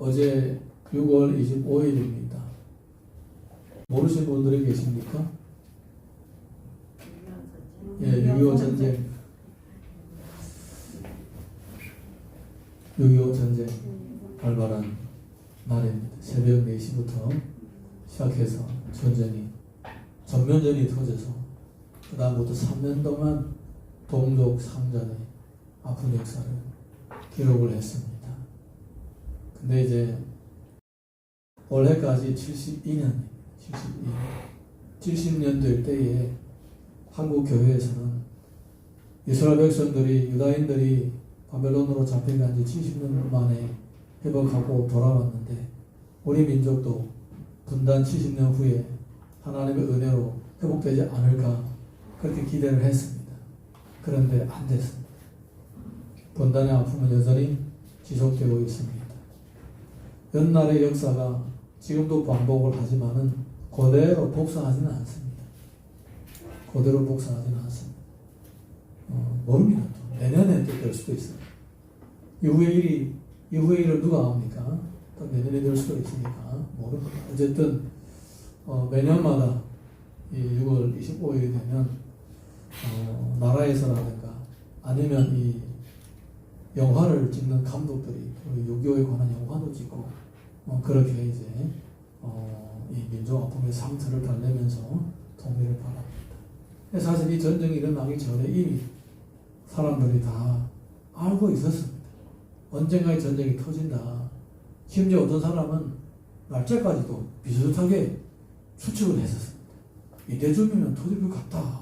어제 6월 25일입니다. 모르신 분들이 계십니까? 예, 6.25 전쟁. 6.25 전쟁 발발한 날입니다. 새벽 4시부터 시작해서 전쟁이 전면전이 터져서 그 다음부터 3년 동안 동족 상전의 아픈 역사를 기록을 했습니다. 근데 이제 올해까지 72년 70년 될 때에 한국 교회에서는 이스라엘 백성들이 유다인들이 바벨론으로 잡혀간 지 70년 만에 회복하고 돌아왔는데 우리 민족도 분단 70년 후에 하나님의 은혜로 회복되지 않을까 그렇게 기대를 했습니다. 그런데 안 됐습니다. 분단의 아픔은 여전히 지속되고 있습니다. 옛날의 역사가 지금도 반복을 하지만은 그대로 복사하지는 않습니다. 그대로 복사하지는 않습니다. 모릅니다. 또. 내년에 또 될 수도 있어요. 이후의 일을 누가 압니까? 또 내년에 될 수도 있으니까 모릅니다. 어쨌든 매년마다 이 6월 25일이 되면 나라에서라든가 아니면 이 영화를 찍는 감독들이 6.25에 관한 영화도 찍고 그렇게 이제 이 민족 아픔의 상처를 달래면서 통일을 바랍니다. 사실 이 전쟁이 일어나기 전에 이미 사람들이 다 알고 있었습니다. 언젠가 이 전쟁이 터진다. 심지어 어떤 사람은 날짜까지도 비슷하게 추측을 했었습니다. 이때쯤이면 터질 것 같다.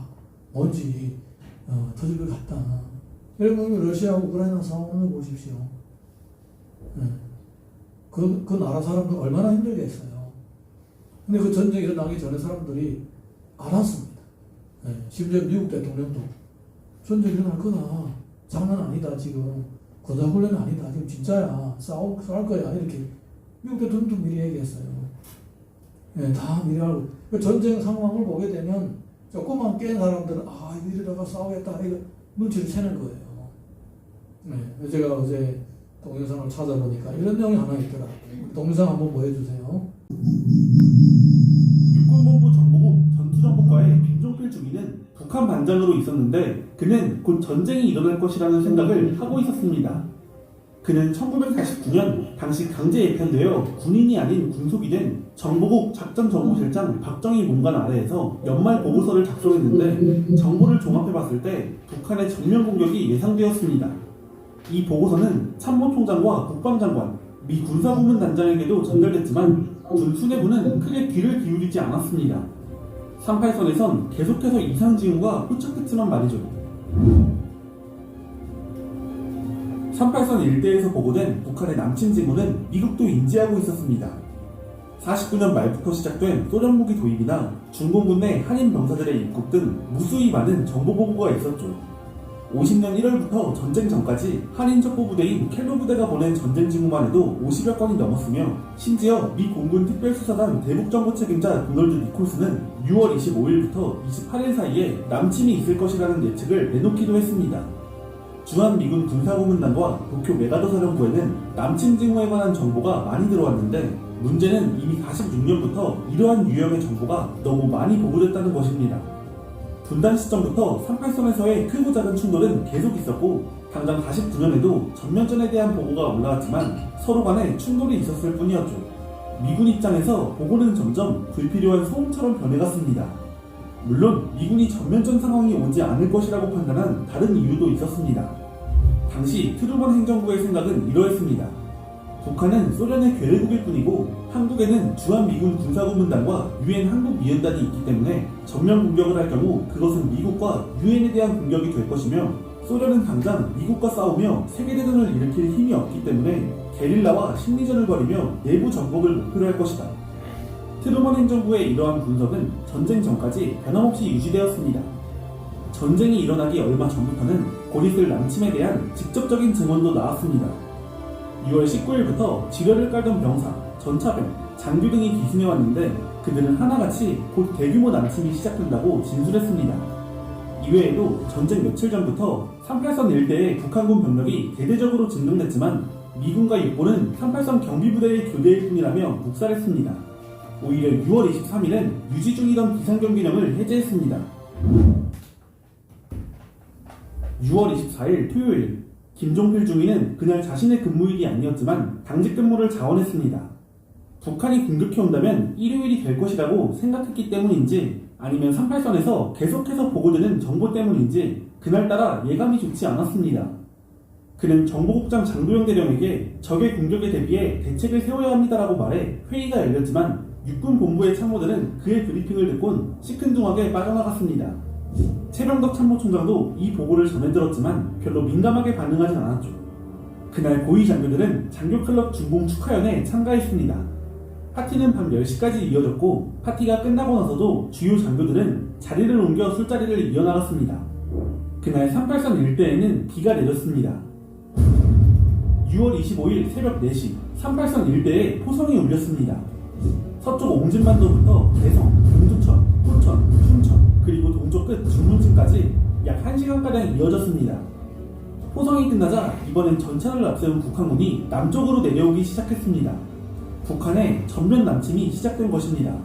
뭔지 터질 것 같다. 여러분 러시아하고 우크라이나 싸우는 거 보십시오. 그 나라 사람들 얼마나 힘들겠어요. 근데 그 전쟁이 일어나기 전에 사람들이 알았습니다. 심지어 미국 대통령도 전쟁이 일어날 거다. 장난 아니다. 지금 군사훈련은 아니다. 지금 진짜야. 싸울 거야. 이렇게 미국 대통령도 미리 얘기했어요. 다 미리 알고. 그 전쟁 상황을 보게 되면 조금만 깬 사람들은 이러다가 싸우겠다. 이거 눈치를 채는 거예요. 제가 어제 동영상을 찾아보니까 이런 내용이 하나 있더라고요. 동영상 한번 보여주세요. 육군본부 정보국 전투정보과의 김종필 중위는 북한 반장으로 있었는데 그는 곧 전쟁이 일어날 것이라는 생각을 하고 있었습니다. 그는 1949년 당시 강제 예편되어 군인이 아닌 군속이 된 정보국 작전정보실장 박정희 문관 아래에서 연말 보고서를 작성했는데 정보를 종합해봤을 때 북한의 정면 공격이 예상되었습니다. 이 보고서는 참모총장과 국방장관, 미 군사부문단장에게도 전달됐지만 군 수뇌부는 크게 귀를 기울이지 않았습니다. 38선에선 계속해서 이상 징후가 포착됐지만 말이죠. 38선 일대에서 보고된 북한의 남침 징후는 미국도 인지하고 있었습니다. 49년 말부터 시작된 소련 무기 도입이나 중공군 내 한인 병사들의 입국 등 무수히 많은 정보 보고가 있었죠. 50년 1월부터 전쟁 전까지 한인 첩보부대인 켈로 부대가 보낸 전쟁 징후만 해도 50여 건이 넘었으며 심지어 미 공군 특별수사단 대북정보 책임자 도널드 니콜스는 6월 25일부터 28일 사이에 남침이 있을 것이라는 예측을 내놓기도 했습니다. 주한미군 군사고문단과 도쿄 메가더 사령부에는 남침 징후에 관한 정보가 많이 들어왔는데 문제는 이미 46년부터 이러한 유형의 정보가 너무 많이 보고됐다는 것입니다. 분단 시점부터 38선에서의 크고 작은 충돌은 계속 있었고 당장 49년에도 전면전에 대한 보고가 올라왔지만 서로 간에 충돌이 있었을 뿐이었죠. 미군 입장에서 보고는 점점 불필요한 소음처럼 변해갔습니다. 물론 미군이 전면전 상황이 오지 않을 것이라고 판단한 다른 이유도 있었습니다. 당시 트루먼 행정부의 생각은 이러했습니다. 북한은 소련의 괴뢰국일 뿐이고 한국에는 주한미군 군사고문단과 유엔 한국미연단이 있기 때문에 전면 공격을 할 경우 그것은 미국과 유엔에 대한 공격이 될 것이며 소련은 당장 미국과 싸우며 세계대전을 일으킬 힘이 없기 때문에 게릴라와 심리전을 벌이며 내부 정복을 목표로 할 것이다. 트루먼 행정부의 이러한 분석은 전쟁 전까지 변함없이 유지되었습니다. 전쟁이 일어나기 얼마 전부터는 곧 있을 남침에 대한 직접적인 증언도 나왔습니다. 6월 19일부터 지뢰를 깔던 병사, 전차병, 장교 등이 기승해왔는데 그들은 하나같이 곧 대규모 남침이 시작된다고 진술했습니다. 이외에도 전쟁 며칠 전부터 38선 일대의 북한군 병력이 대대적으로 증명됐지만 미군과 육군은 38선 경비부대의 교대일 뿐이라며 묵살했습니다. 오히려 6월 23일은 유지 중이던 비상경비령을 해제했습니다. 6월 24일 토요일, 김종필 중위는 그날 자신의 근무일이 아니었지만 당직 근무를 자원했습니다. 북한이 공격해온다면 일요일이 될 것이라고 생각했기 때문인지 아니면 38선에서 계속해서 보고되는 정보 때문인지 그날따라 예감이 좋지 않았습니다. 그는 정보국장 장도영 대령에게 적의 공격에 대비해 대책을 세워야 합니다라고 말해 회의가 열렸지만 육군 본부의 참모들은 그의 브리핑을 듣곤 시큰둥하게 빠져나갔습니다. 최병덕 참모총장도 이 보고를 전해 들었지만 별로 민감하게 반응하진 않았죠. 그날 고위 장교들은 장교클럽 준봉 축하연에 참가했습니다. 파티는 밤 10시까지 이어졌고 파티가 끝나고 나서도 주요 장교들은 자리를 옮겨 술자리를 이어나갔습니다. 그날 38선 일대에는 비가 내렸습니다. 6월 25일 새벽 4시 38선 일대에 포성이 울렸습니다. 서쪽 옹진반도부터 개성, 동두천, 포천, 춘천 그리고 동쪽 끝 중문진까지 약 1시간가량 이어졌습니다. 포성이 끝나자 이번엔 전차를 앞세운 북한군이 남쪽으로 내려오기 시작했습니다. 북한의 전면 남침이 시작된 것입니다.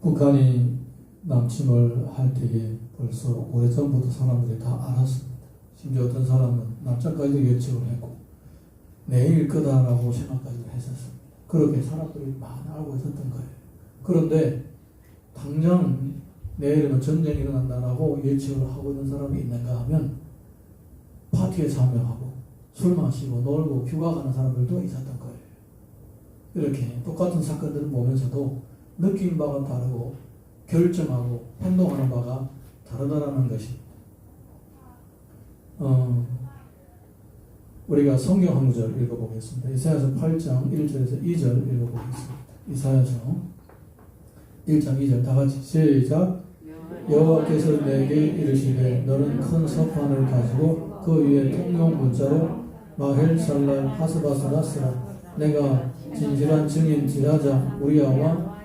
북한이 남침을 할 때에 벌써 오래전부터 사람들이 다 알았습니다. 심지어 어떤 사람은 날짜까지도 예측을 했고 내일 거다라고 생각까지도 했었습니다. 그렇게 사람들이 많이 알고 있었던 거예요. 그런데 당장 내일은 전쟁이 일어난다라고 예측을 하고 있는 사람이 있는가 하면 파티에 참여하고 술 마시고 놀고 휴가 가는 사람들도 있었던 거예요. 이렇게 똑같은 사건들을 보면서도 느낀 바가 다르고 결정하고 행동하는 바가 다르다라는 것입니다. 우리가 성경 한 구절 읽어보겠습니다. 이사야서 8장 1절에서 2절 읽어보겠습니다. 이사야서 1장 2절 다같이 시작. 여호와께서 내게 이르시되 너는 큰 서판을 가지고 그 위에 통용 문자로 마헬살랄 하스바스라 쓰라. 내가 진실한 증인 지라자 우리아와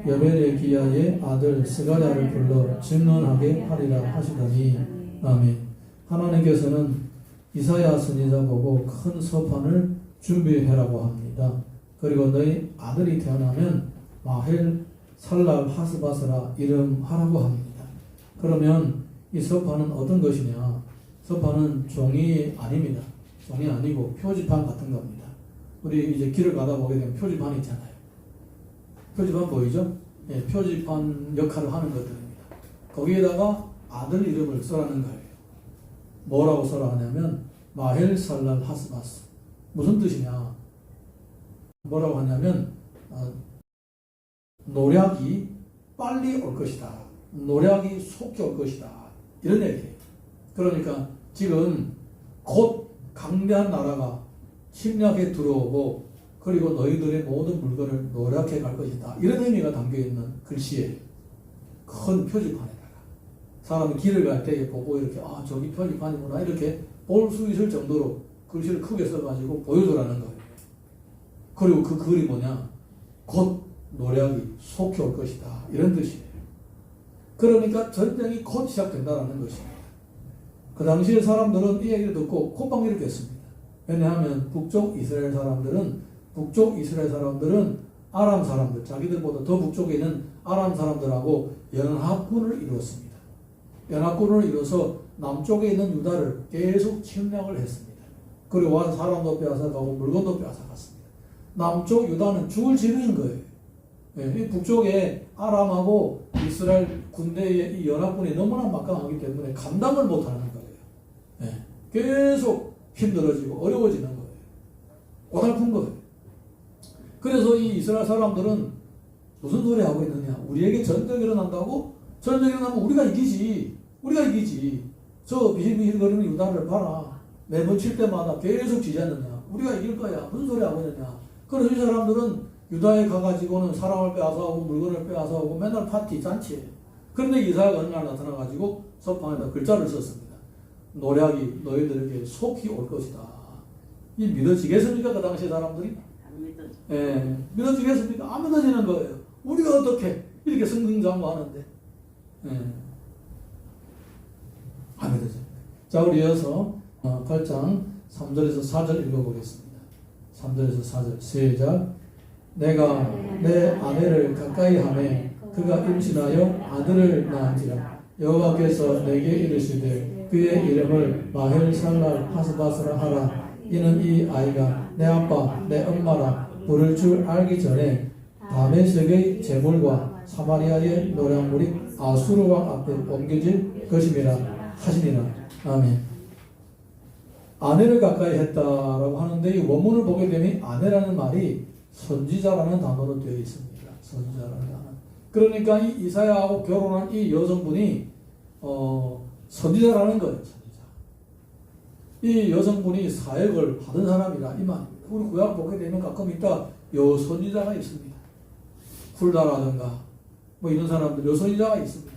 여베레기야의 아들 스가랴를 불러 증언하게 하리라 하시더니 아멘. 하나님께서는 이사야 선지자 보고 큰 서판을 준비해라고 합니다. 그리고 너희 아들이 태어나면 마헬 살랄 하스바스라 이름하라고 합니다. 그러면 이 서판은 어떤 것이냐? 서판은 종이 아닙니다. 종이 아니고 표지판 같은 겁니다. 우리 이제 길을 가다 보게 되면 표지판 있잖아요. 표지판 보이죠? 예, 표지판 역할을 하는 것들입니다. 거기에다가 아들 이름을 써라는 거예요. 뭐라고 써라 하냐면 마헬 살랄 하스바스. 무슨 뜻이냐? 뭐라고 하냐면 노략이 빨리 올 것이다. 노략이 속히 올 것이다. 이런 얘기예요. 그러니까 지금 곧 강대한 나라가 침략에 들어오고 그리고 너희들의 모든 물건을 노략해 갈 것이다. 이런 의미가 담겨있는 글씨예요. 큰 표지판에다가 사람이 길을 갈 때 보고 이렇게 저기 표지판이구나 이렇게 볼 수 있을 정도로 글씨를 크게 써가지고 보여주라는 거예요. 그리고 그 글이 뭐냐? 곧 노략이 속히 올 것이다. 이런 뜻이에요. 그러니까 전쟁이 곧 시작된다는 것입니다. 그 당시에 사람들은 이 얘기를 듣고 콧방귀를 꼈습니다. 왜냐하면 북쪽 이스라엘 사람들은 아람 사람들, 자기들보다 더 북쪽에 있는 아람 사람들하고 연합군을 이루었습니다. 연합군을 이뤄서 남쪽에 있는 유다를 계속 침략을 했습니다. 그리고 와서 사람도 빼앗아가고 물건도 빼앗아갔습니다. 남쪽 유다는 죽을 지경인 거예요. 이 북쪽에 아람하고 이스라엘 군대의 이 연합군이 너무나 막강하기 때문에 감당을 못하는 거예요. 계속 힘들어지고 어려워지는 거예요. 고달픈 거예요. 그래서 이 이스라엘 사람들은 무슨 소리 하고 있느냐? 우리에게 전쟁이 일어난다고? 전쟁이 일어나면 우리가 이기지. 저 비실비실거리는 유다를 봐라. 매번 칠 때마다 계속 지지 않느냐? 우리가 이길 거야. 무슨 소리 하고 있느냐? 그래서 이 사람들은 유다에 가가지고는 사람을 빼앗아오고 물건을 빼앗아오고 맨날 파티 잔치에. 그런데 이사야가 어느 날 나타나가지고 서판에다 글자를 썼습니다. 노략이 너희들에게 속히 올 것이다. 이 믿어지겠습니까? 그 당시 사람들이? 믿어지겠습니까? 안 믿어지는 거예요. 우리가 어떻게 이렇게 승승장구하는데 안 믿어집니다. 자, 우리 이어서 8장 3절에서 4절 읽어보겠습니다. 3절에서 4절 시작. 내가 내 아내를 가까이 하매 그가 임신하여 아들을 낳은지라 여호와께서 내게 이르시되 그의 이름을 마헬살랄 하스바스라 하라. 이는 이 아이가 내 아빠 내 엄마라 부를 줄 알기 전에 다메섹의 제물과 사마리아의 노량물이 아수르 왕 앞에 옮겨질 것임이라 하시니라. 아멘. 아내를 가까이 했다라고 하는데 이 원문을 보게 되면 아내라는 말이 선지자라는 단어로 되어 있습니다. 선지자라는 단어. 그러니까 이 이사야하고 결혼한 이 여성분이 선지자라는 거예요. 선지자. 이 여성분이 사역을 받은 사람이라 이 말입니다. 우리 구약 보게 되면 가끔 있다 여선지자가 있습니다. 훌다라든가 뭐 이런 사람들 여선지자가 있습니다.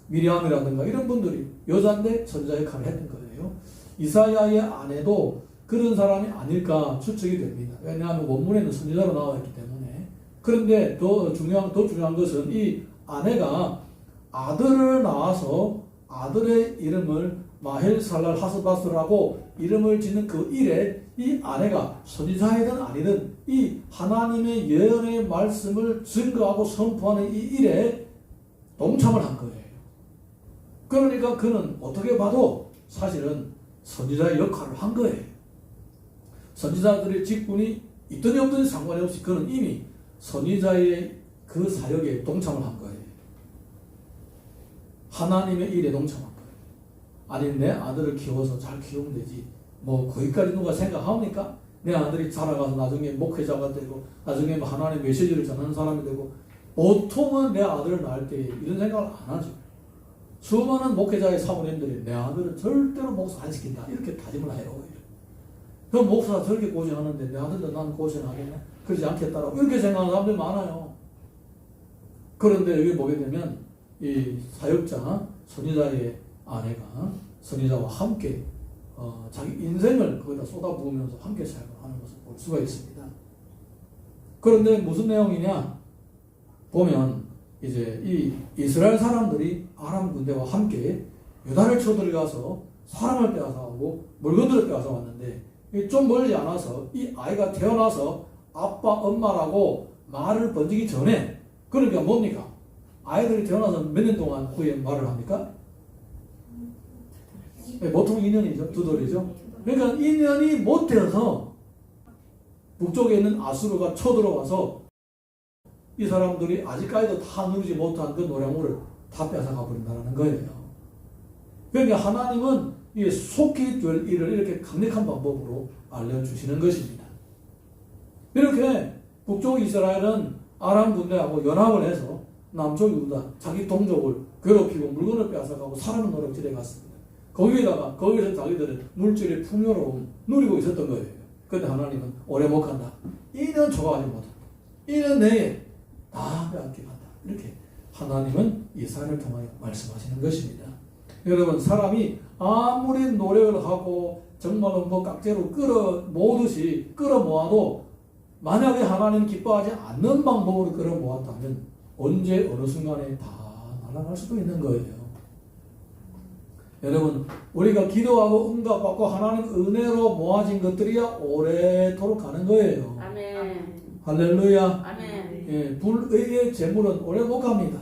미리암이라든가 이런 분들이 여자인데 선지자 역할을 했던 거예요. 이사야의 아내도 그런 사람이 아닐까 추측이 됩니다. 왜냐하면 원문에는 선지자로 나와 있기 때문에. 그런데 더 중요한 것은 이 아내가 아들을 낳아서 아들의 이름을 마헬살랄 하스바스라고 이름을 짓는 그 일에 이 아내가 선지자이든 아니든 이 하나님의 예언의 말씀을 증거하고 선포하는 이 일에 동참을 한 거예요. 그러니까 그는 어떻게 봐도 사실은 선지자의 역할을 한 거예요. 선지자들의 직분이 있든지 없든지 상관이 없이 그는 이미 선지자의 그 사역에 동참을 한 거예요. 하나님의 일에 동참한 거예요. 아니 내 아들을 키워서 잘 키우면 되지 뭐 거기까지 누가 생각합니까? 내 아들이 자라가서 나중에 목회자가 되고 나중에 뭐 하나님의 메시지를 전하는 사람이 되고 보통은 내 아들을 낳을 때 이런 생각을 안 하죠. 수많은 목회자의 사모님들이 내 아들은 절대로 목사 안 시킨다 이렇게 다짐을 해요. 그 목사가 저렇게 고생하는데 내 아들도 난 고생하겠네 그러지 않겠다라고 이렇게 생각하는 사람들이 많아요. 그런데 여기 보게 되면 이 사역자 선지자의 아내가 선지자와 함께 자기 인생을 거기다 쏟아부으면서 함께 사역을 하는 것을 볼 수가 있습니다. 그런데 무슨 내용이냐 보면 이제 이 이스라엘 사람들이 아람 군대와 함께 유다를 쳐들어가서 사람을 빼앗아오고 물건들을 빼앗아 왔는데 좀 멀지 않아서 이 아이가 태어나서 아빠 엄마라고 말을 번지기 전에 그러니까 뭡니까? 아이들이 태어나서 몇 년 동안 후에 말을 합니까? 보통 2년이죠. 2돌이죠. 그러니까 2년이 못 되어서 북쪽에 있는 아수르가 쳐들어와서 이 사람들이 아직까지도 다 누리지 못한 그 노량물을 다 뺏어가 버린다는 거예요. 그러니까 하나님은 이 속히 될 일을 이렇게 강력한 방법으로 알려주시는 것입니다. 이렇게 북쪽 이스라엘은 아람 군대하고 연합을 해서 남쪽 유다 자기 동족을 괴롭히고 물건을 빼앗아가고 사람을 노력질해 갔습니다. 거기서 자기들은 물질의 풍요로움 누리고 있었던 거예요. 그런데 하나님은 오래 못 간다. 2년 초과하지 못한다. 2년 내에 다 빼앗게 간다. 이렇게 하나님은 이사야를 통하여 말씀하시는 것입니다. 여러분 사람이 아무리 노력을 하고 정말로 뭐 깍지로 끌어모으듯이 끌어모아도 만약에 하나님 기뻐하지 않는 방법으로 끌어모았다면 언제 어느 순간에 다 날아갈 수도 있는 거예요. 여러분 우리가 기도하고 응답받고 하나님 은혜로 모아진 것들이야 오래도록 가는 거예요. 아멘. 할렐루야. 아멘. 예, 불의의 재물은 오래 못 갑니다.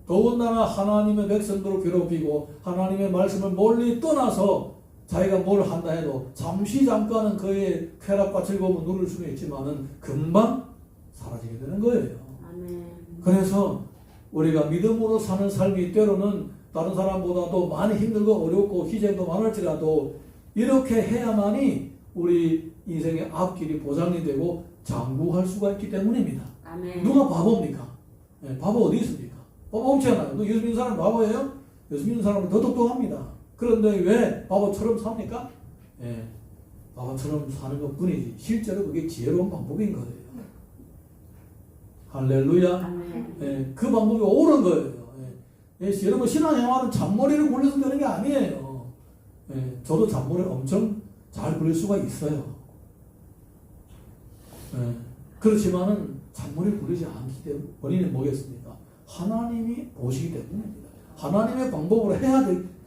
더군다나 하나님의 백성들을 괴롭히고 하나님의 말씀을 멀리 떠나서 자기가 뭘 한다 해도 잠깐은 그의 쾌락과 즐거움을 누릴 수는 있지만은 금방 사라지게 되는 거예요. 아멘. 그래서 우리가 믿음으로 사는 삶이 때로는 다른 사람보다도 많이 힘들고 어렵고 희생도 많을지라도 이렇게 해야만이 우리 인생의 앞길이 보장이 되고 장구할 수가 있기 때문입니다. 아멘. 누가 바보입니까? 예, 바보 어디 있습니까? 바보 없지 않아요. 너 예수 믿는 사람 바보예요? 예수 믿는 사람은 더 똑똑합니다. 그런데 왜 바보처럼 삽니까? 예, 바보처럼 사는 것 뿐이지 실제로 그게 지혜로운 방법인 거예요. 할렐루야. 아멘. 예, 그 방법이 옳은 거예요. 예, 여러분 신앙생활은 잔머리를 굴려서 되는 게 아니에요. 예, 저도 잔머리를 엄청 잘 굴릴 수가 있어요. 예, 그렇지만은 잔머리를 굴리지 않기 때문에 원인은 뭐겠습니까? 하나님이 보시기 때문입니다. 하나님의 방법으로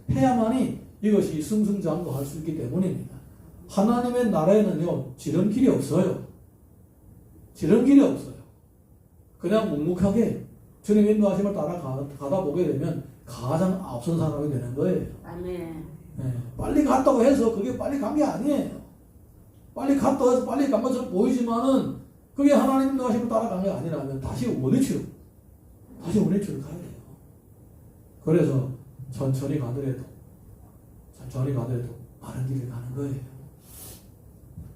해야만이 이것이 승승장구할 수 있기 때문입니다. 하나님의 나라에는요, 지름길이 없어요. 지름길이 없어요. 그냥 묵묵하게 주님 인도하심을 따라가다 보게 되면 가장 앞선 사람이 되는 거예요. 아멘. 네, 빨리 갔다고 해서 그게 빨리 간 게 아니에요. 빨리 갔다고 해서 빨리 간 것처럼 보이지만은 그게 하나님 인도하심을 따라간 게 아니라면 다시 원위치로 가야 돼요. 그래서 천천히 가더라도 바른 길을 가는 거예요.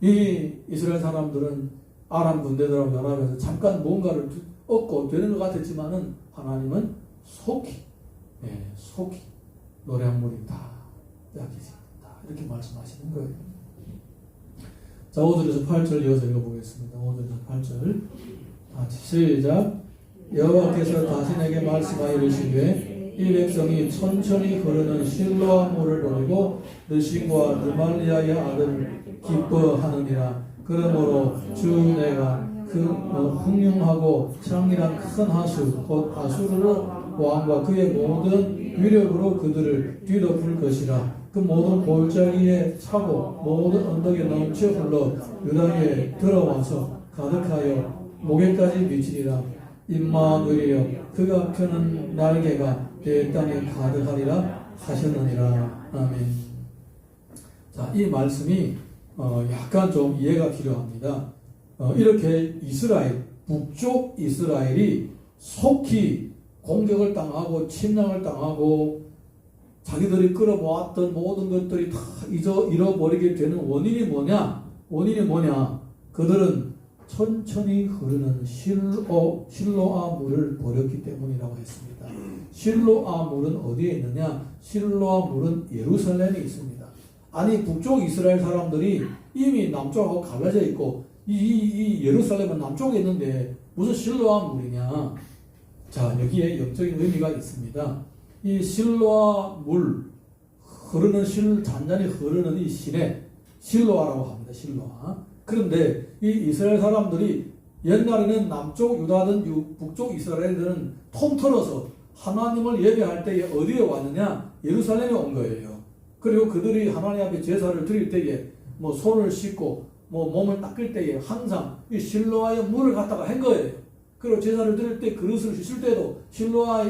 이 이스라엘 사람들은 아람 군대들하고 연합해서 잠깐 뭔가를 얻고 되는 것 같았지만은 하나님은 속히 노래 한 무리 다 빼앗기십니다. 이렇게 말씀하시는 거예요. 자, 5절에서 8절 이어서 읽어보겠습니다. 5절에서 8절 시작. 여호와께서 다시 내게 말씀하여 이르시되 이 백성이 천천히 흐르는 실로아 물을 보내고 르신과 르말리아의 아들을 기뻐하느니라. 그러므로 주 내가 그 흉흉하고 창렬한 큰 하수 곧 아수르 왕과 그의 모든 위력으로 그들을 뒤덮을 것이라. 그 모든 골짜기에 차고 모든 언덕에 넘쳐 흘러 유다에 들어와서 가득하여 목에까지 미치리라. 임마누이여 그가 펴는 날개가 내 땅에 가득하리라 하셨느니라. 아멘. 자, 이 말씀이 약간 좀 이해가 필요합니다. 이렇게 북쪽 이스라엘이 속히 공격을 당하고 침략을 당하고 자기들이 끌어모았던 모든 것들이 다 잃어버리게 되는 원인이 뭐냐? 그들은 천천히 흐르는 실로아 물을 버렸기 때문이라고 했습니다. 실로아 물은 어디에 있느냐? 실로아 물은 예루살렘에 있습니다. 아니, 북쪽 이스라엘 사람들이 이미 남쪽하고 갈라져 있고 이 예루살렘은 남쪽에 있는데 무슨 실로아 물이냐? 자, 여기에 영적인 의미가 있습니다. 이 실로아 물 잔잔히 흐르는 이 시내 실로아라고 합니다. 실로아. 그런데 이 이스라엘 사람들이 옛날에는 남쪽 유다든 북쪽 이스라엘들은 통틀어서 하나님을 예배할 때에 어디에 왔느냐? 예루살렘에 온 거예요. 그리고 그들이 하나님 앞에 제사를 드릴 때에 손을 씻고 몸을 닦을 때에 항상 이 실로아의 물을 갖다가 한 거예요. 그리고 제사를 드릴 때 그릇을 씻을 때도 실로아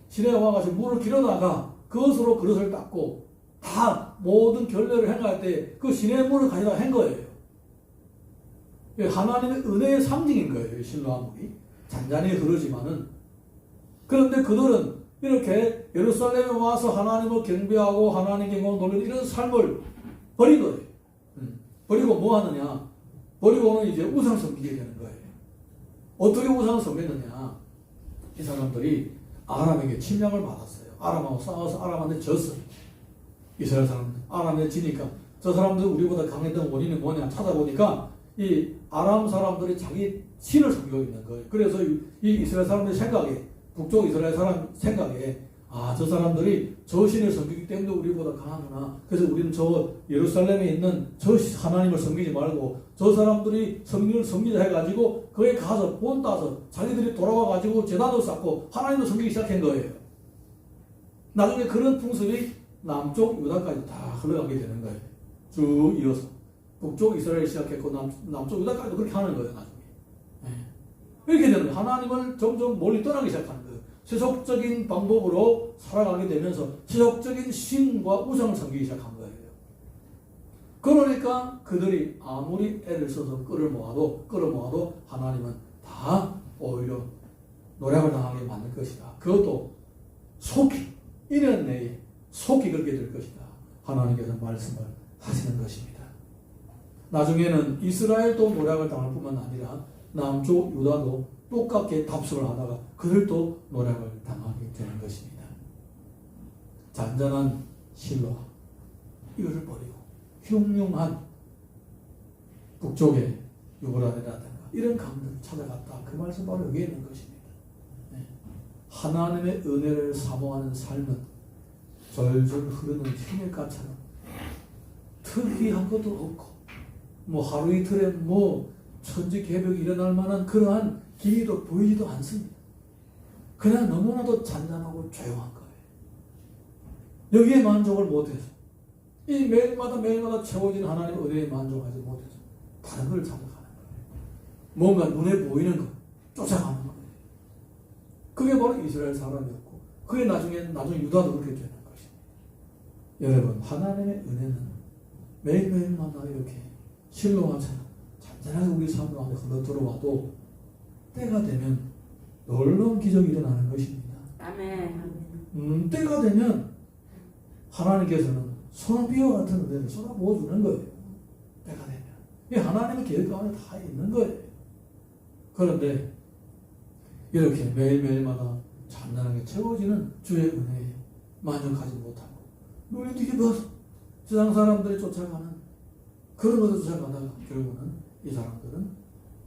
시내에 와가지고 물을 길어다가 그것으로 그릇을 닦고 다 모든 결례를 행할 때 그 시내의 물을 가져다 한 거예요. 하나님의 은혜의 상징인 거예요. 실로아 물이 잔잔히 흐르지만은. 그런데 그들은 이렇게 예루살렘에 와서 하나님을 경배하고 하나님 경공을 돌리는 이런 삶을 버린 거예요. 버리고 뭐 하느냐? 버리고는 이제 우상 섬기게 되는 거예요. 어떻게 우상을 섬겼느냐? 이 사람들이 아람에게 침략을 받았어요. 아람하고 싸워서 아람한테 졌어요. 이스라엘 사람들. 아람에 지니까 저 사람들 우리보다 강했던 원인이 뭐냐 찾아보니까 이 아람 사람들이 자기 신을 섬기고 있는 거예요. 그래서 이 이스라엘 사람들 생각에, 북쪽 이스라엘 사람 생각에 저 사람들이 저 신을 섬기기 때문에 우리보다 강하구나. 그래서 우리는 저 예루살렘에 있는 저 하나님을 섬기지 말고 저 사람들이 성령을 섬기자 해가지고 거기에 가서 본따서 자기들이 돌아와가지고 제단도 쌓고 하나님을 섬기기 시작한 거예요. 나중에 그런 풍습이 남쪽 유다까지 다 흘러가게 되는 거예요. 쭉 이어서 북쪽 이스라엘 시작했고 남쪽 유다까지도 그렇게 하는 거예요. 나중에 이렇게 되는 거예요. 하나님을 점점 멀리 떠나기 시작하는 거예요. 세속적인 방법으로 살아가게 되면서 세속적인 신과 우상을 섬기기 시작한 거예요. 그러니까 그들이 아무리 애를 써서 끌어모아도 하나님은 다 오히려 노략을 당하게 만들 것이다. 그것도 속히 1년 내에 속히 그렇게 될 것이다. 하나님께서 말씀을 하시는 것입니다. 나중에는 이스라엘도 노략을 당할 뿐만 아니라 남쪽 유다도 똑같게 답습을 하다가 그들도 노략을 당하게 되는 것입니다. 잔잔한 실로아 이것을 버리고 흉흉한 북쪽의 유브라데라든가 이런 강들을 찾아갔다. 그 말씀 바로 여기에 있는 것입니다. 하나님의 은혜를 사모하는 삶은 절절 흐르는 희물가처럼 특이한 것도 없고 하루 이틀에 천지개벽이 일어날 만한 그러한 길이도 보이지도 않습니다. 그냥 너무나도 잔잔하고 조용한 거예요. 여기에 만족을 못해서 이 매일마다 채워진 하나님의 은혜에 만족하지 못해서 다른 걸 찾아가는 거예요. 뭔가 눈에 보이는 것 쫓아가는 거예요. 그게 바로 이스라엘 사람이었고 그게 나중에 유다도 그렇게 되는 것입니다. 여러분 하나님의 은혜는 매일마다 이렇게 실로와처럼 잔잔하게 우리 삶 가운데 흘러 들어와도 때가 되면 놀라운 기적이 일어나는 것입니다. 아멘. 때가 되면 하나님께서는 소나비와 같은 은혜를 쏟아부어주는 거예요. 때가 되면. 이 하나님의 계획 가운데 다 있는 거예요. 그런데 이렇게 매일매일마다 잔잔하게 채워지는 주의 은혜에 만족하지 못하고 눈이 뒤집어서 세상 사람들이 쫓아가는 그런 것을 쫓아가다가 결국은 이 사람들은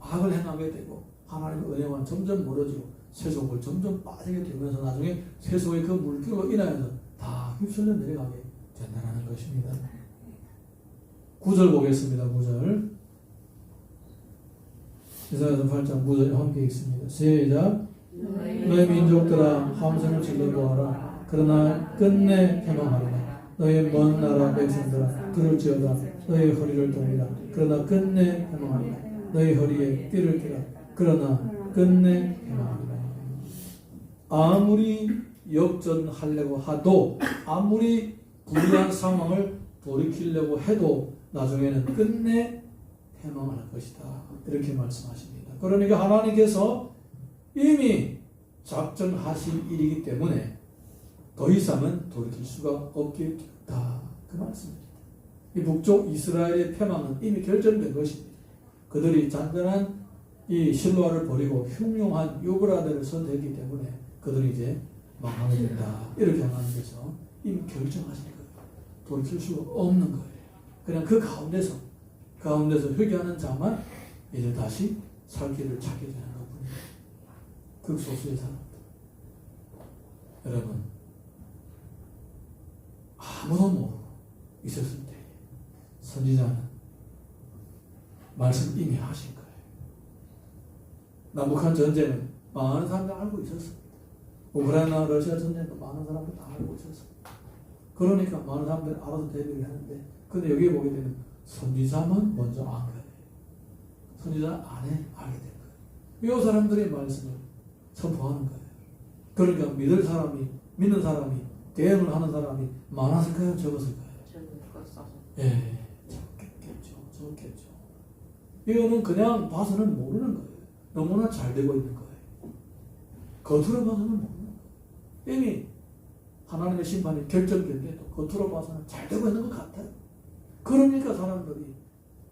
악을 행하게 되고 하나님의 은혜와 점점 멀어지고 세속을 점점 빠지게 되면서 나중에 세속의 그 물결로 인하여서 다 휩쓸려 내려가게 된다는 것입니다. 9절 보겠습니다. 9절 이사야서 8장 9절에 함께 읽습니다. 시작. 너희 민족들아 함성을 질러보아라. 그러나 끝내 해망하리라. 너희 먼 나라 백성들아 들을지어다. 너희 허리를 동이라. 그러나 끝내 해망하리라. 너희 허리에 띠를 띠라. 그러나 끝내 해망하리라. 아무리 역전하려고 하도 아무리 불리한 상황을 돌이키려고 해도 나중에는 끝내 해망할 것이다. 이렇게 말씀하십니다. 그러니까 하나님께서 이미 작정하신 일이기 때문에 더 이상은 돌이킬 수가 없게 되었다. 그 말씀입니다. 이 북쪽 이스라엘의 패망은 이미 결정된 것입니다. 그들이 잔잔한 이 실로아를 버리고 흉흉한 요브라데를 선택했기 때문에 그들이 이제 망하게 된다. 이렇게 하나님께서 이미 결정하신 거예요. 돌이킬 수가 없는 거예요. 그냥 그 가운데서 회개하는 자만 이제 다시 살 길을 찾게 되는 것뿐입니다. 극소수의 사람들. 여러분 아무도 모르고 있었을 때 선지자는 말씀 이미 하신 거예요. 남북한 전쟁은 많은 사람들이 알고 있었습니다. 우크라이나 러시아 전쟁도 많은 사람들이 다 알고 있었습니다. 그러니까 많은 사람들이 알아서 대비를 하는데 근데 여기에 보게 되면 선지자만 먼저 안 거예요. 선지자 안에 알게 된 거예요. 이 사람들의 말씀을 선포하는 거예요. 그러니까 믿는 사람이 대응을 하는 사람이 많았을까요? 적었을까요? 예, 적겠죠. 이거는 그냥 봐서는 모르는 거예요. 너무나 잘 되고 있는 거예요. 겉으로 봐서는 모르는 거예요. 이미 하나님의 심판이 결정된데도 겉으로 봐서는 잘 되고 있는 것 같아요. 그러니까 사람들이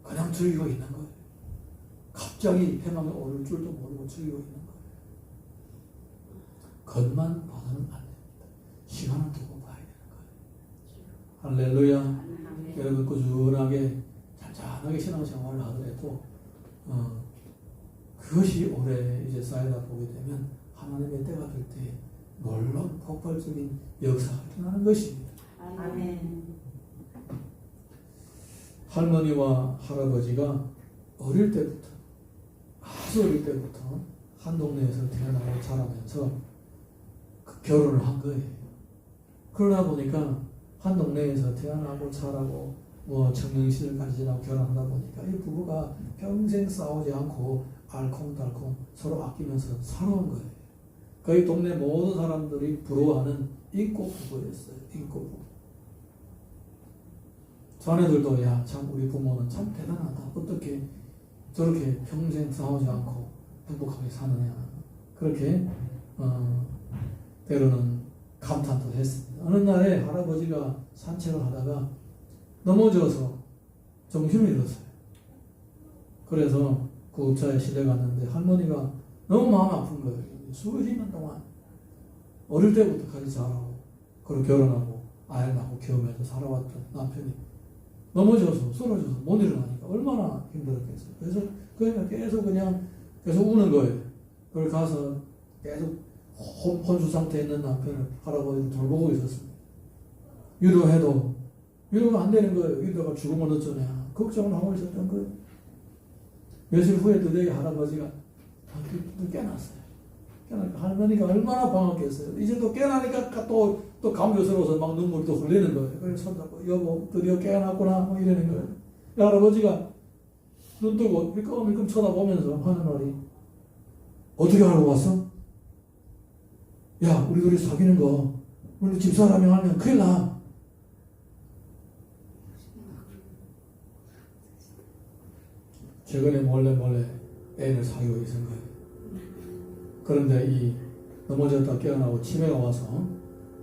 그냥 즐기고 있는 거예요. 갑자기 해망에 오를 줄도 모르고 즐기고 있는 거예요. 겉만 봐서는 안 됩니다. 시간을 두고 봐야 되는 거예요. 할렐루야. 여러분 꾸준하게 잔잔하게 신앙생활을 하더라도 그것이 오래 이제 쌓이다 보게 되면 하나님의 때가 될 때 놀라운 폭발적인 역사가 일어나는 것입니다. 아멘. 할머니와 할아버지가 어릴 때부터 아주 어릴 때부터 한 동네에서 태어나고 자라면서 결혼을 한 거예요. 그러다 보니까 한 동네에서 태어나고 자라고 청년시절까지 지나고 결혼하다 보니까 이 부부가 평생 싸우지 않고 알콩달콩 서로 아끼면서 살아온 거예요. 그 동네 모든 사람들이 부러워하는 인고 부부였어요. 인고 부부. 자네들도 야 참 우리 부모는 참 대단하다. 어떻게 저렇게 평생 싸우지 않고 행복하게 사느냐. 그렇게 때로는 감탄도 했습니다. 어느 날에 할아버지가 산책을 하다가 넘어져서 정신을 잃었어요. 그래서 구급차에 실려갔는데 할머니가 너무 마음 아픈 거예요. 수십 년 동안 어릴 때부터 같이 자라고 그리고 결혼하고 아이를 낳고 키우면서 살아왔던 남편이 넘어져서 쓰러져서 못 일어나니까 얼마나 힘들었겠어요. 그래서 그러니까 계속 우는 거예요. 그걸 가서 계속 혼수 상태에 있는 남편을 할아버지를 돌보고 있었습니다. 위로해도 위로가 안 되는 거예요. 위로가 죽으면 어쩌냐 걱정을 하고 있었던 거예요. 며칠 후에 드디어 할아버지가 깨났어요. 깨나니까 할머니가 얼마나 반갑겠어요. 이제 또 깨나니까 또 또 감격스러워서 막 눈물이 또 흘리는 거예요. 그래서 손잡고 여보 드디어 깨어났구나 뭐 이러는 거예요. 할아버지가 눈 뜨고 밀끔밀끔 쳐다보면서 하는 말이 어떻게 알고 왔어? 야 우리 둘이 사귀는 거 우리 집사람이 알면 큰일 나. 최근에 몰래 애를 사귀고 있은 거예요. 그런데 이 넘어졌다 깨어나고 치매가 와서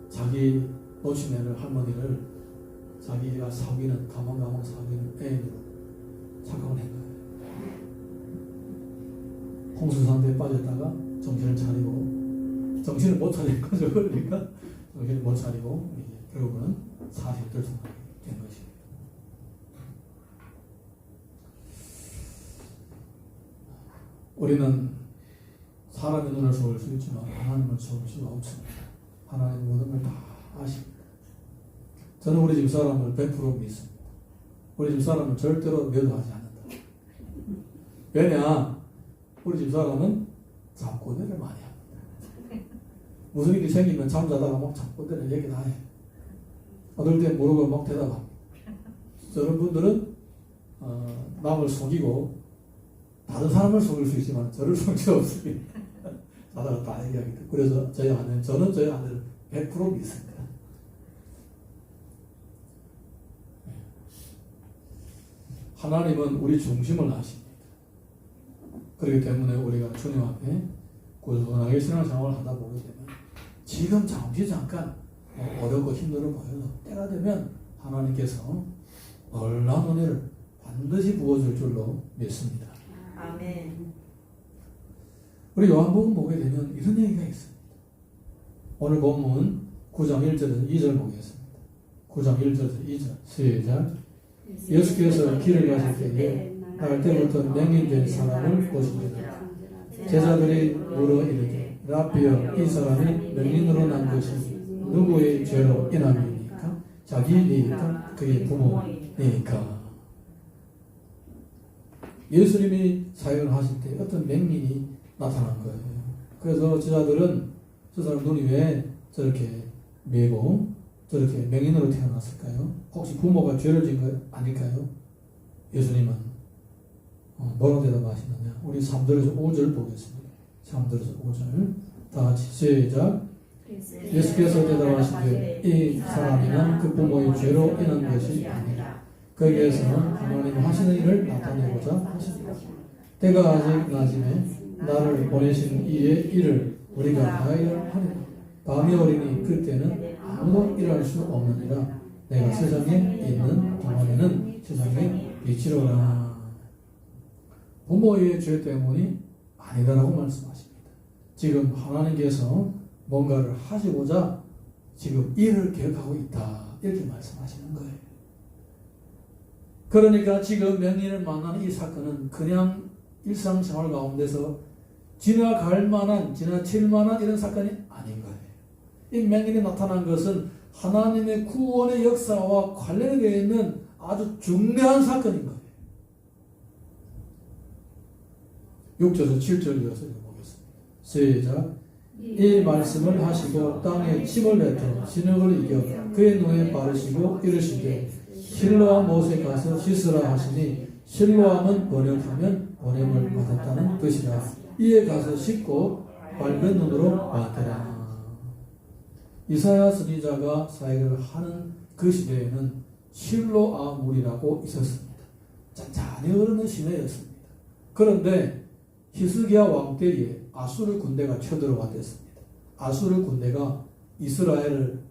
자기 놓친 애를 할머니를 자기가 사귀는 가망가망 사귀는 애인으로 착각을 한 거예요. 홍수산대에 빠졌다가 정신을 차리고 정신을 못 차린 거죠. 그러니까 정신을 못 차리고 이제 결국은 사실 결정하게 된 것입니다. 우리는 사람의 눈을 속을 수 있지만 하나님을 속을 수가 없습니다. 하나님은 모든 걸 다 아십니다. 저는 우리 집사람을 100% 믿습니다. 우리 집사람은 절대로 매도하지 않는다. 왜냐? 우리 집사람은 잠꼬대를 많이 합니다. 무슨 일이 생기면 잠자다가 막 잠꼬대를 얘기 다 해. 어떨 때 모르고 막 대답합니다. 저런 분들은 남을 속이고 다른 사람을 속일 수 있지만 저를 속일 수 없습니다. 자다가 다 얘기하기 때문에. 그래서 저는 저희 아내를 100% 믿습니다. 하나님은 우리 중심을 아십니다. 그렇기 때문에 우리가 주님 앞에 꾸준하게 신앙생활을 하다 보게 되면 지금 잠깐 어렵고 힘들어 보여도 때가 되면 하나님께서 놀라운 은혜를 반드시 부어줄 줄로 믿습니다. 아멘. 우리 요한복음 보게 되면 이런 얘기가 있습니다. 오늘 본문 9장 1절에서 2절 보겠습니다. 9장 1절에서 2절 시작. 예수께서 길을 가실 때에 날 때부터 맹인된 사람을 보시니라. 제자들이 물어 이르되 라비여 이 사람이 맹인으로 난 것이 누구의 죄로 인함이니까? 자기니까 그의 부모니까. 예수님이 사역을 하실 때 어떤 맹인이 나타난 거예요. 그래서 제자들은 저 사람 눈이 왜 저렇게 매고 저렇게 맹인으로 태어났을까요? 혹시 부모가 죄를 지은 거 아닐까요? 예수님은 뭐라고 대답하시느냐? 우리 3절에서 5절 보겠습니다. 3절에서 5절 다 같이 시작. 예수께서 대답하시되 이 사람이나 그 부모의 죄로 인한 것이 아니라 거기에서는 하나님 하시는 일을 나타내고자 하십니다. 때가 아직 낮음에 나를 보내신 이의 일을 우리가 다 일하리라. 밤이 오리니 그때는 아무도 일할 수 없느니라. 내가 세상에 있는 동안에는 세상의 빛이로라. 부모의 죄 때문이 아니다라고 말씀하십니다. 지금 하나님께서 뭔가를 하시고자 지금 일을 계획하고 있다 이렇게 말씀하시는 거예요. 그러니까 지금 맹인을 만나는 이 사건은 그냥 일상생활 가운데서 지나칠 만한 이런 사건이 아닌 거예요. 이 맹인이 나타난 것은 하나님의 구원의 역사와 관련이 되어 있는 아주 중대한 사건인 거예요. 6절에서 7절 이어서 읽어보겠습니다. 시작. 이 말씀을 하시고 땅에 침을 뱉어 진흙을 이겨 그의 눈에 바르시고 이르시되 실로암 못에 가서 씻으라 하시니 실로암은 번역하면 보냄을 받았다는 뜻이라. 이에 가서 씻고 밝은 눈으로 받더라. 이사야 선지자가 사역을 하는 그 시대에는 실로암물이라고 있었습니다. 잔잔히 흐르는 시내였습니다. 그런데 히스기야 왕 때에 아수르 군대가 쳐들어왔습니다. 아수르 군대가 이스라엘을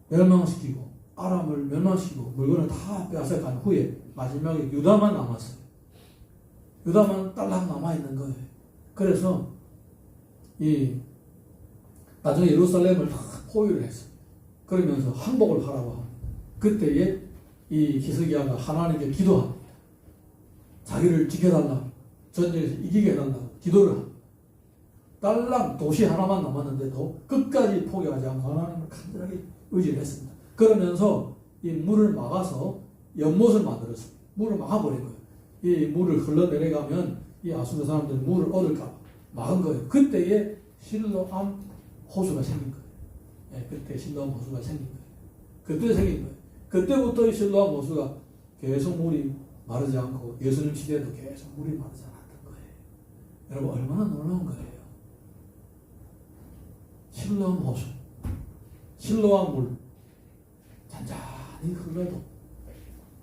멸망시키고 아람을 멸망시키고 물건을 다 빼앗아간 후에 마지막에 유다만 남았어요. 유다만 딸랑 남아있는 거예요. 그래서 나중에 예루살렘을 다 포위를 했어요. 그러면서 항복을 하라고 합니다. 그때에 이 히스기야가 하나님께 기도합니다. 자기를 지켜달라. 전쟁에서 이기게 해달라고 기도를 합니다. 딸랑 도시 하나만 남았는데도 끝까지 포기하지 않고 하나님을 간절하게 의지를 했습니다. 그러면서 이 물을 막아서 연못을 만들었습니다. 물을 막아버린 거예요. 이 물을 흘러내려가면 이 아수르 사람들이 물을 얻을까 막은 거예요. 그때에 실로암 호수가 생긴 거예요. 그때 신로한 호수가 생긴 거예요. 그때 생긴 거예요. 그때부터 이 신로한 호수가 계속 물이 마르지 않고 예수님 시대에도 계속 물이 마르지 않았던 거예요. 여러분 얼마나 놀라운 거예요. 실로암 호수, 실로암 물 잔잔히 흘러도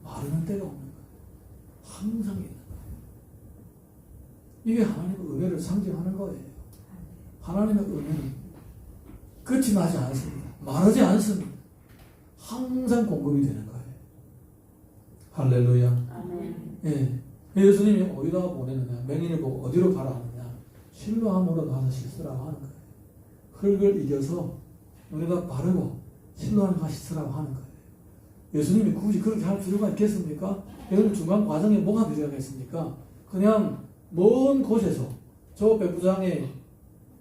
마르는 때가 없는 거예요. 항상 있는 거예요. 이게 하나님의 은혜를 상징하는 거예요. 하나님의 은혜는 끝이 나지 않습니다. 마르지 않습니다. 항상 공급이 되는 거예요. 할렐루야. 아멘. 예. 예수님이 어디다가 보내느냐? 맹인을 보고 어디로 가라 하느냐? 실로암으로 가서 씻으라고 하는 거예요. 흙을 이겨서 여기다 바르고 실로암에 가서 씻으라고 하는 거예요. 예수님이 굳이 그렇게 할 필요가 있겠습니까? 여러분 중간 과정에 뭐가 필요하겠습니까? 그냥 먼 곳에서 저 백부장의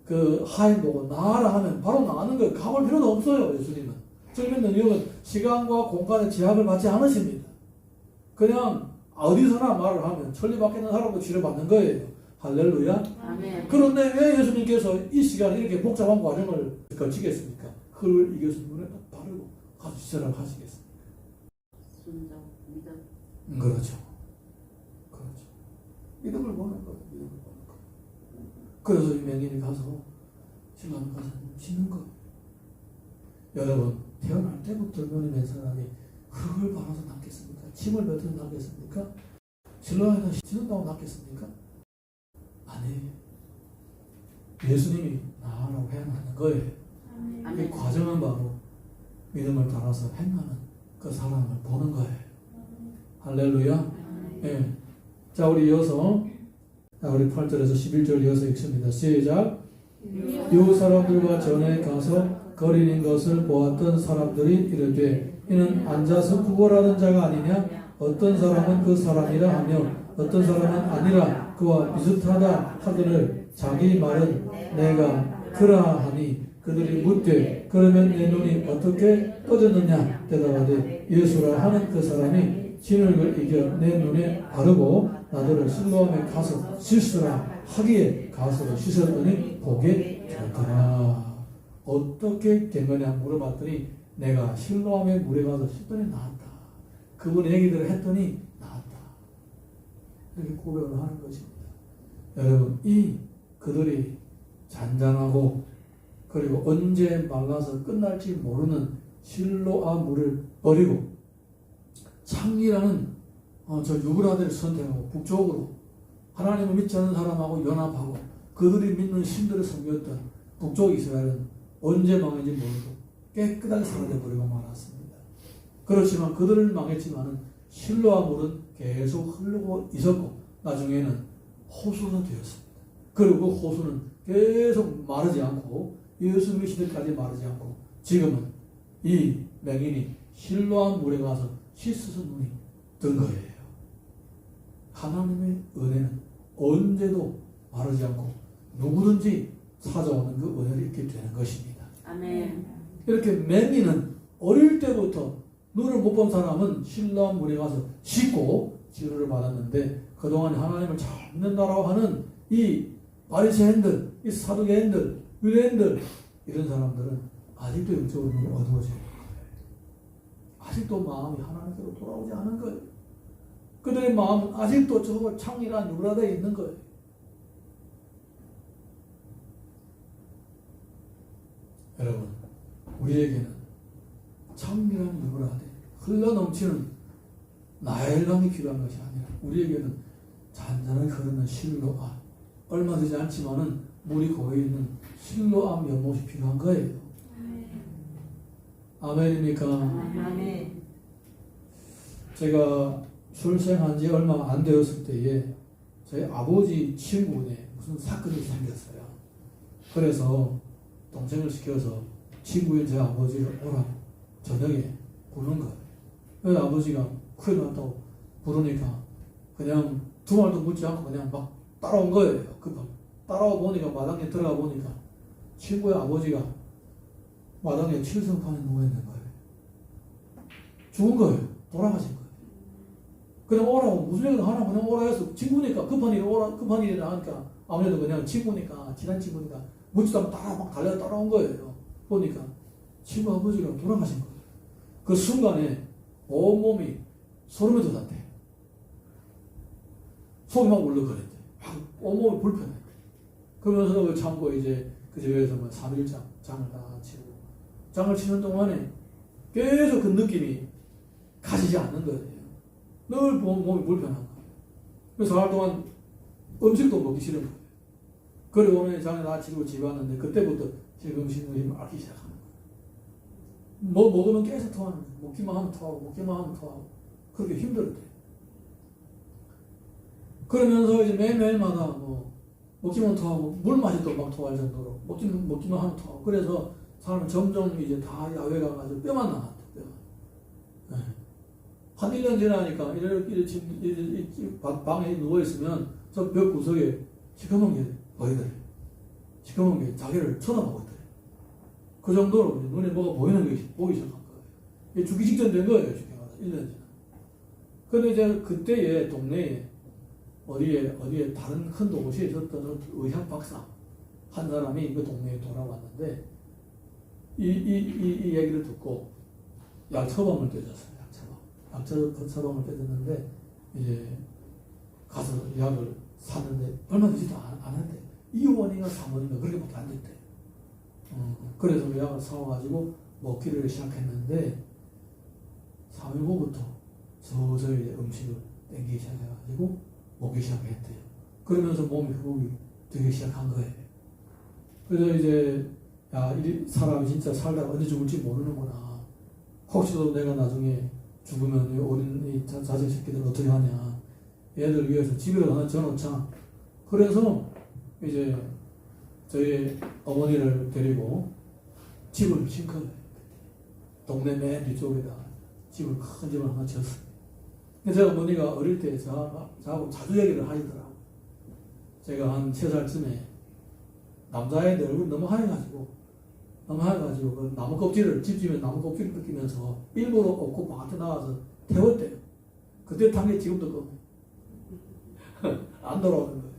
그 하인 보고 나아라 하면 바로 나가는 거예요. 가볼 필요도 없어요. 예수님은. 주님의 능력은 시간과 공간의 제약을 받지 않으십니다. 그냥 어디서나 말을 하면 천리 밖에 있는 사람도 치료받는 거예요. 할렐루야. 아멘. 그런데 왜 예수님께서 이 시간에 이렇게 복잡한 과정을 거치겠습니까? 흙을 이겨서 눈에 바르고 가서 씻으라고 하시겠습니까? 순종, 믿음. 그렇죠. 그렇죠. 믿음을 보는 거예요. 믿음을 보는 거예요. 그래서 이 맹인이 가서 신랑 가서 씻는 거예요. 여러분 태어날 때부터 눈이 맨 사람이 흙을 바라서 낫겠습니까? 침을 뱉어서 낫겠습니까? 신랑에다 씻는다고 낫겠습니까? 아니에요. 예수님이 나라고 행하는 거예요. 이 아멘. 과정은 바로 믿음을 따라서 행하는 그 사람을 보는 거예요. 할렐루야. 예. 자, 우리 이어서 우리 8절에서 11절 이어서 읽습니다. 시작. 이 사람들과 전에 가서 거리는 것을 보았던 사람들이 이르되 이는 앉아서 구걸하는 자가 아니냐? 어떤 사람은 그 사람이라 하며 어떤 사람은 아니라 그와 비슷하다 하거늘 자기 말은 내가 그러하니 그들이 묻되 그러면 내 눈이 어떻게 떠졌느냐? 대답하되 예수라 하는 그 사람이 진흙을 이겨 내 눈에 바르고 나더러 실로암에 가서 씻으라 하기에 가서 씻었더니 보게 되었더라. 어떻게 된 거냐 물어봤더니 내가 실로암의 물에 가서 씻더니 나았다. 그분 얘기들을 했더니 나았다. 이렇게 고백을 하는 것입니다. 여러분 이 그들이 잔잔하고 그리고 언제 말라서 끝날지 모르는 실로암 물을 버리고 창리라는 저 유브라데를 선택하고 북쪽으로 하나님을 믿지 않는 사람하고 연합하고 그들이 믿는 신들을 섬겼던 북쪽 이스라엘은 언제 망했는지 모르고 깨끗하게 사라져버리고 말았습니다. 그렇지만 그들을 망했지만은 실로암 물은 계속 흐르고 있었고 나중에는 호수가 되었습니다. 그리고 그 호수는 계속 마르지 않고 예수님의 시대까지 마르지 않고 지금은 이 맹인이 실로암 물에 가서 씻어서 눈이 뜬 거예요. 하나님의 은혜는 언제도 마르지 않고 누구든지 찾아오는 그 은혜를 입게 되는 것입니다. 아멘. 이렇게 맹인은 어릴 때부터 눈을 못 본 사람은 실로암 물에 가서 씻고 치료를 받았는데 그동안 하나님을 잘 믿는다라고 하는 이 바리새인들, 이 사두개인들, 유대인들 이런 사람들은 아직도 영적으로 눈이 어두워져 있는 거예요. 아직도 마음이 하나님께로 돌아오지 않은 거예요. 그들의 마음은 아직도 저 창이란 유브라데에 있는 거예요. 여러분, 우리에게는 창이란 유브라데, 흘러넘치는 나일강이 필요한 것이 아니라 우리에게는 잔잔하게 흐르는 실로암, 얼마 되지 않지만은 물이 고여 있는 실로암 연못이 필요한 거예요. 아멘입니까? 아멘. 제가 출생한 지 얼마 안 되었을 때에 저희 아버지 친구네 무슨 사건이 생겼어요. 그래서 동생을 시켜서 친구인 제 아버지를 오라 저녁에 부른 거예요. 그래서 아버지가 큰일 났다고 부르니까 그냥 두 말도 묻지 않고 그냥 막 따라온 거예요. 급하게 따라와 보니까 마당에 들어가 보니까 친구의 아버지가 마당에 칠성판에 누워있는 거예요. 죽은 거예요. 돌아가신 거예요. 그냥 오라고 무슨 얘기를 하나 그냥 오라 해서 친구니까 급한 일이 나니까 아무래도 그냥 친구니까 친한 친구니까 묻지도 않고 막 달려 따라온 거예요. 보니까 친구 아버지가 돌아가신 거예요. 그 순간에 온몸이 소름이 돋았대. 속이 막 울렁거렸대. 온몸이 불편해. 그러면서 그 참고 이제 그 집에서 뭐 3일장 장을 다 치고 장을 치는 동안에 계속 그 느낌이 가시지 않는 거예요. 늘 몸이 불편한 거예요. 그래서 4일 동안 음식도 먹기 싫은 거예요. 그리고 오늘 장을 다 치고 집에 왔는데 그때부터 지금 음식물이 앓기 시작하는 거예요. 뭐 먹으면 계속 토하는 거예요. 먹기만 하면 토하고 먹기만 하면 토하고 그렇게 힘들었대요. 그러면서 이제 매일매일마다 뭐 먹기만 토하고 물 마셔도 막 토할 정도로 먹기만 하면 토하고 그래서 사람은 점점 이제 다 야외 가가지고 뼈만 나갔대. 네. 한 1년 지나니까 이렇게 방에 누워있으면 저 벽 구석에 시커먼 게 보이더래. 시커먼 게 자기를 쳐다보고 있더래. 그 정도로 눈에 뭐가 보이는 게 보기 시작한 거예요. 이게 죽기 직전 된 거예요. 쉽게 말해서 1년 지나. 근데 이제 그때에 동네에 어디에 다른 큰 도시에 있었던 의학 박사 한 사람이 그 동네에 돌아왔는데 이 얘기를 듣고 약 처방을 떼줬어요. 약 처방을 떼줬는데 이제 가서 약을 샀는데 얼마 되지도 않았대. 2원인가 3원인가 그렇게밖에 안 됐대. 그래서 그 약을 사와가지고 먹기를 시작했는데 3일 후부터 서서히 음식을 땡기기 시작해가지고 먹기 시작했대요. 그러면서 몸이 회복이 되기 시작한 거예요. 그래서 이제 이 사람이 진짜 살다가 언제 죽을지 모르는구나. 혹시도 내가 나중에 죽으면 어린 자식 새끼들 어떻게 하냐. 얘들 위해서 집에도 하나 져놓자. 그래서 이제 저희 어머니를 데리고 집을 진 거예요. 동네 맨 뒤쪽에다 집을 큰 집을 하나 지었어요. 제 어머니가 어릴 때 저하고 자주 얘기를 하시더라고요. 제가 한 3살쯤에 남자애들 얼굴이 너무 하얘가지고 그 나무 껍질을 집집에 나무 껍질을 뜯기면서 일부러 없고 바깥에 나가서 태웠대요. 그때 탄 게 지금도 안 돌아오는 거예요.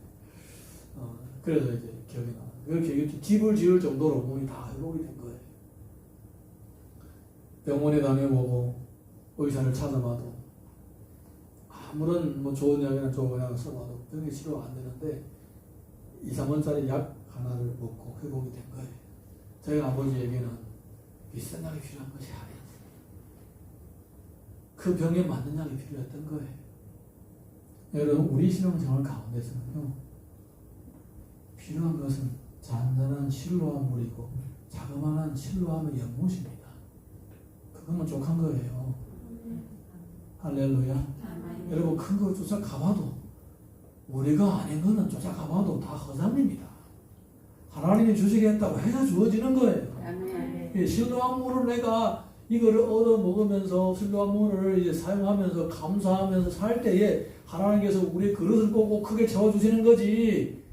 그래서 이제 기억이 나요. 그 기억이 집을 지을 정도로 몸이 다 회복이 된 거예요. 병원에 다녀보고 의사를 찾아봐도 아무런 뭐 좋은 약이나 좋은 약을 써봐도 병이 치료가 안 되는데 2, 3원짜리 약 하나를 먹고 회복이 된 거예요. 저희 아버지에게는 비싼 약이 필요한 것이 아니었어요. 그 병에 맞는 약이 필요했던 거예요. 여러분 우리 신앙생활 가운데서는요 필요한 것은 잔잔한 실로한 물이고 자그마한 실로함의 연못입니다. 그것만 족한 거예요. 할렐루야. 여러분 큰 거 쫓아가봐도 우리가 아닌 거는 쫓아가봐도 다 허상입니다. 하나님이 주시겠다고 해서 주어지는 거예요. 실로한 물을 내가 이거를 얻어 먹으면서 실로한 물을 이제 사용하면서 감사하면서 살 때에 하나님께서 우리 그릇을 꼭 크게 채워주시는 거지.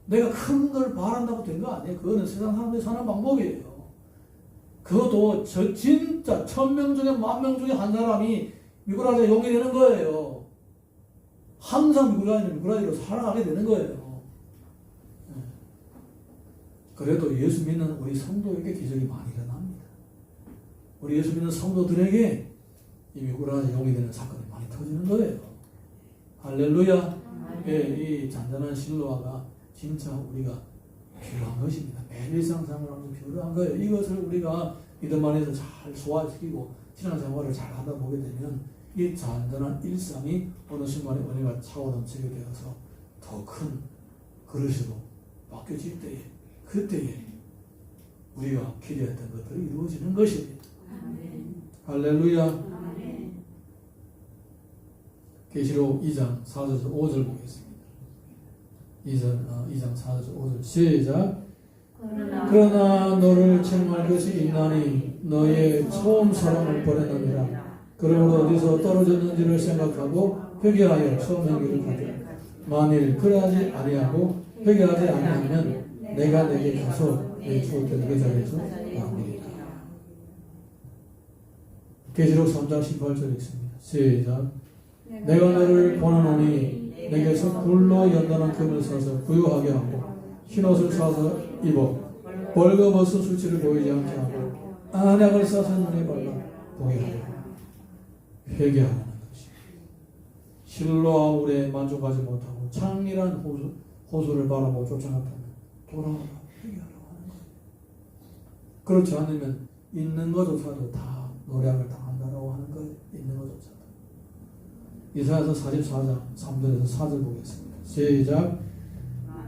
내가 큰 걸 바란다고 된 거 아니에요. 그거는 세상 사람들이 사는 방법이에요. 그것도 진짜 1000명 중에 10,000명 중에 한 사람이 미꾸라지가 용이 되는 거예요. 항상 미꾸라지로 살아가게 되는 거예요. 그래도 예수 믿는 우리 성도에게 기적이 많이 일어납니다. 우리 예수 믿는 성도들에게 이 미꾸라지 용이 되는 사건이 많이 터지는 거예요. 할렐루야. 이 잔잔한 실로아가 진짜 우리가 필요한 것입니다. 매일 일상생활을 하면서 필요한 거예요. 이것을 우리가 믿음 안에서 잘 소화시키고 신앙생활을 잘 하다 보게 되면 이 잔잔한 일상이 어느 순간에 은혜가 차고 넘치게 되어서 더 큰 그릇으로 바뀌어질 때에 그때에 우리가 기대했던 것들이 이루어지는 것입니다. 할렐루야. 계시록 2장 4절 5절 보겠습니다. 2장 4절 5절 시작. 그러나 너를 책망할 것이 있나니 너의 처음 사랑을 버렸느니라. 그러므로 어디서 떨어졌는지를 생각하고 회개하여 처음 행위를 가져라. 만일 그러하지 아니하고 회개하지 아니하면 내가 내게 가서 내 주었던 그 자리에서 나오리라. 계시록 3장 18절 읽습니다. 시작. 내가 너를 권하노니 내게서 굴로 연단한 금을 사서 부유하게 하고 흰옷을 사서 입어 벌거벗은 수치를 보이지 않게 하고 안약을 써서 눈에 발라 보게 하려고 회개하라는 것이 실로 아울에 만족하지 못하고 창렬한 호수를 바라보고 쫓아갔다면 돌아와라 회개하라고 하는 거예요. 그렇지 않으면 있는 것조차도 다 노략을 당한다라고 하는 거예요. 있는 것조차도. 이사야서 44장 3절에서 4절 보겠습니다. 시작.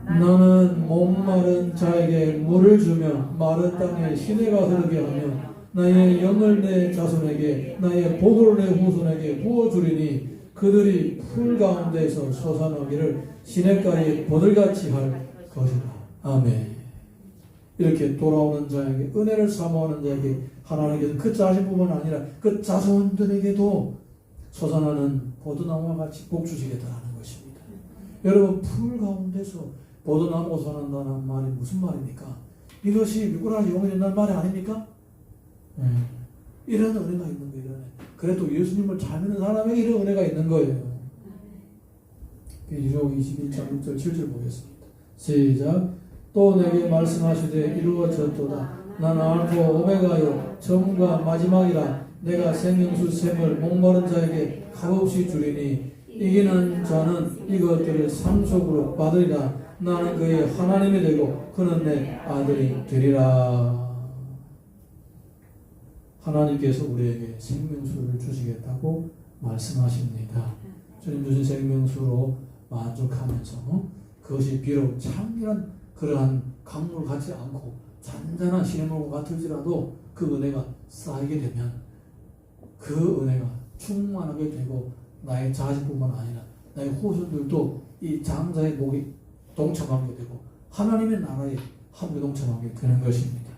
나는 목마른 자에게 물을 주며 마른 땅에 시내가 흐르게 하며 나의 영을 내 자손에게 나의 복을 내 후손에게 부어주리니 그들이 풀 가운데서 솟아나기를 시냇가에 보들같이 할 것이다. 아멘. 이렇게 돌아오는 자에게 은혜를 사모하는 자에게 하나님께서 그 자신뿐만 아니라 그 자손들에게도 솟아나는 보드나무와 같이 복 주시겠다는 것입니다. 여러분 풀 가운데서 보드나무 솟아난다는 말이 무슨 말입니까? 이것이 미꾸라지 용이 된다는 말이 아닙니까? 이런 은혜가 있는 거예요. 그래도 예수님을 잘 믿는 사람에게 이런 은혜가 있는 거예요. 유록 21장 6절 7절 보겠습니다. 시작. 또 내게 말씀하시되 이루어졌도다. 나는 알파 오메가요 처음과 마지막이라. 내가 생명수 샘을 목마른 자에게 값없이 주리니 이기는 자는 이것들을 상속으로 받으리라. 나는 그의 하나님이 되고 그는 내 아들이 되리라. 하나님께서 우리에게 생명수를 주시겠다고 말씀하십니다. 주님 주신 생명수로 만족하면서 그것이 비록 창렬한 그러한 강물 같지 않고 잔잔한 시냇물과 같을지라도 그 은혜가 쌓이게 되면 그 은혜가 충만하게 되고 나의 자식뿐만 아니라 나의 후손들도 이 장자의 목이 동참하게 되고 하나님의 나라에 함께 동참하게 되는 것입니다.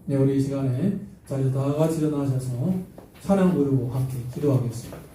네, 우리 이 시간에 자 이제 다 같이 일어나셔서 찬양 부르고 함께 기도하겠습니다.